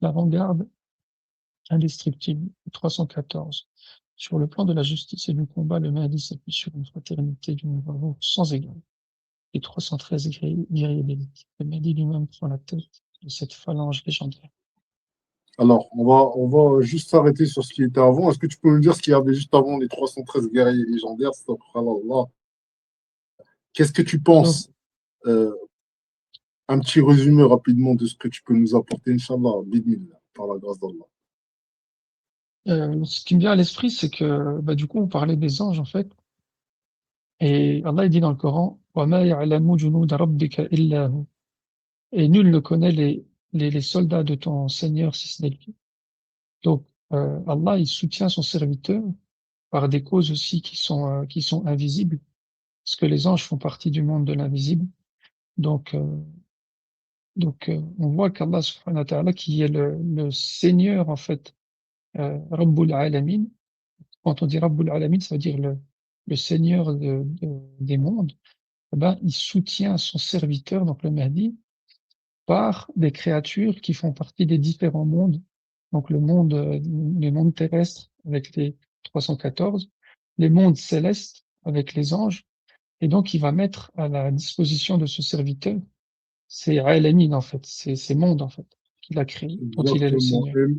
l'avant-garde indestructible, 314. Sur le plan de la justice et du combat, le Mahdi s'appuie sur une fraternité d'une bravoure sans égal et 313 guerriers d'élite. Le Mahdi lui-même prend la tête de cette phalange légendaire. Alors, on va juste s'arrêter sur ce qui était avant. Est-ce que tu peux me dire ce qu'il y avait juste avant les 313 guerriers légendaires? Astaghfirullah. Qu'est-ce que tu Donc, penses? euh, Un petit résumé rapidement de ce que tu peux nous apporter, Inch'Allah, bidnillah, par la grâce d'Allah. ce qui me vient à l'esprit, c'est que bah, du coup, on parlait des anges, en fait, et Allah il dit dans le Coran, وَمَا يَعْلَمُ جُنُودَ رَبِّكَ إِلَّا هُ. Et nul ne connaît les soldats de ton Seigneur si ce n'est lui. Donc, Allah, il soutient son serviteur par des causes aussi qui sont invisibles, parce que les anges font partie du monde de l'invisible. Donc, on voit qu'Allah subhanahu wa ta'ala, qui est le Seigneur, en fait, Rabbul Alamin. Quand on dit Rabbul Alamin, ça veut dire le Seigneur des mondes. Eh ben, il soutient son serviteur, donc le Mahdi, par des créatures qui font partie des différents mondes. Donc les mondes terrestres avec les 314, les mondes célestes avec les anges, et donc il va mettre à la disposition de ce serviteur ces alamin en fait, ces mondes en fait qu'il a créés, dont il est le Exactement. Seigneur.